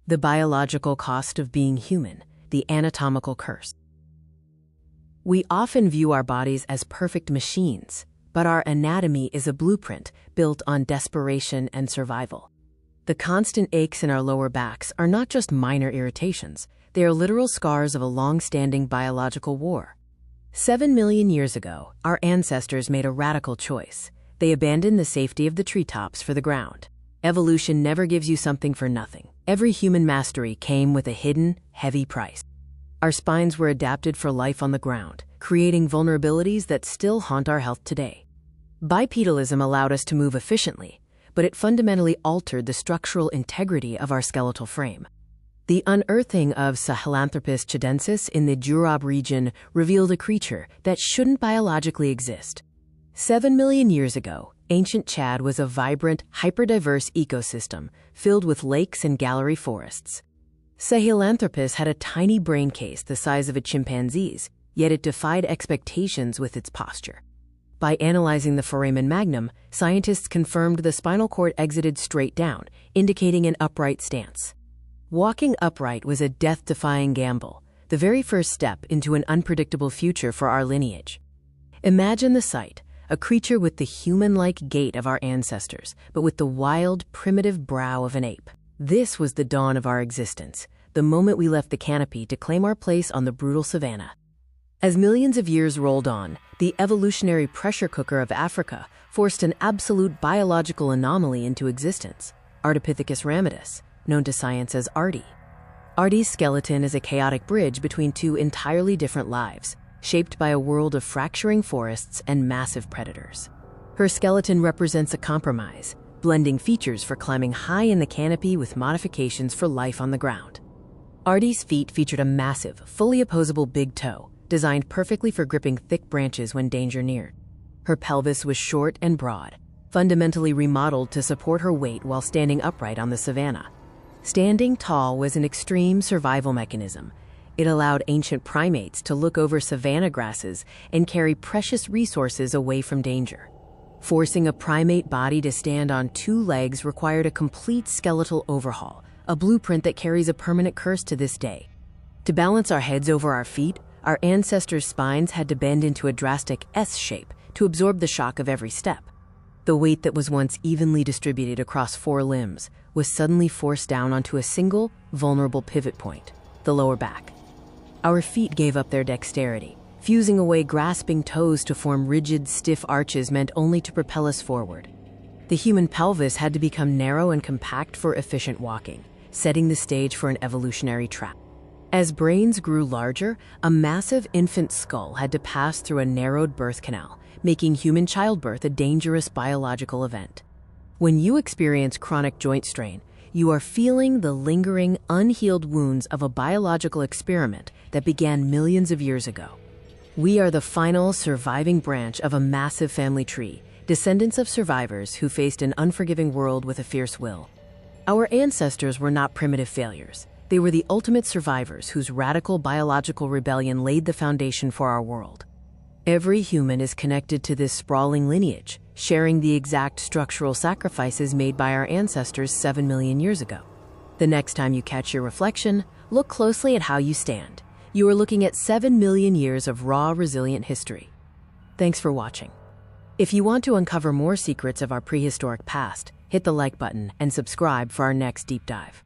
The biological cost of being human, the anatomical curse. We often view our bodies as perfect machines, but our anatomy is a blueprint built on desperation and survival. The constant aches in our lower backs are not just minor irritations, they are literal scars of a long-standing biological war. 7 million years ago, our ancestors made a radical choice. They abandoned the safety of the treetops for the ground. Evolution never gives you something for nothing. Every human mastery came with a hidden, heavy price. Our spines were adapted for life on the ground, creating vulnerabilities that still haunt our health today. Bipedalism allowed us to move efficiently, but it fundamentally altered the structural integrity of our skeletal frame. The unearthing of Sahelanthropus chidensis in the Jurab region revealed a creature that shouldn't biologically exist. 7 million years ago, ancient Chad was a vibrant, hyperdiverse ecosystem filled with lakes and gallery forests. Sahelanthropus had a tiny brain case the size of a chimpanzee's, yet it defied expectations with its posture. By analyzing the foramen magnum, scientists confirmed the spinal cord exited straight down, indicating an upright stance. Walking upright was a death-defying gamble, the very first step into an unpredictable future for our lineage. Imagine the sight, a creature with the human-like gait of our ancestors, but with the wild, primitive brow of an ape. This was the dawn of our existence, the moment we left the canopy to claim our place on the brutal savanna. As millions of years rolled on, the evolutionary pressure cooker of Africa forced an absolute biological anomaly into existence, Ardipithecus ramidus, known to science as Ardi. Ardi's skeleton is a chaotic bridge between two entirely different lives, shaped by a world of fracturing forests and massive predators. Her skeleton represents a compromise, blending features for climbing high in the canopy with modifications for life on the ground. Ardi's feet featured a massive, fully opposable big toe, designed perfectly for gripping thick branches when danger neared. Her pelvis was short and broad, fundamentally remodeled to support her weight while standing upright on the savanna. Standing tall was an extreme survival mechanism. It allowed ancient primates to look over savanna grasses and carry precious resources away from danger. Forcing a primate body to stand on two legs required a complete skeletal overhaul, a blueprint that carries a permanent curse to this day. To balance our heads over our feet, our ancestors' spines had to bend into a drastic S shape to absorb the shock of every step. The weight that was once evenly distributed across 4 limbs was suddenly forced down onto a single, vulnerable pivot point, the lower back. Our feet gave up their dexterity, fusing away grasping toes to form rigid, stiff arches meant only to propel us forward. The human pelvis had to become narrow and compact for efficient walking, setting the stage for an evolutionary trap. As brains grew larger, a massive infant skull had to pass through a narrowed birth canal, making human childbirth a dangerous biological event. When you experience chronic joint strain, you are feeling the lingering, unhealed wounds of a biological experiment that began millions of years ago. We are the final surviving branch of a massive family tree, descendants of survivors who faced an unforgiving world with a fierce will. Our ancestors were not primitive failures. They were the ultimate survivors whose radical biological rebellion laid the foundation for our world. Every human is connected to this sprawling lineage, sharing the exact structural sacrifices made by our ancestors 7 million years ago. The next time you catch your reflection, look closely at how you stand. You are looking at 7 million years of raw, resilient history. Thanks for watching. If you want to uncover more secrets of our prehistoric past, hit the like button and subscribe for our next deep dive.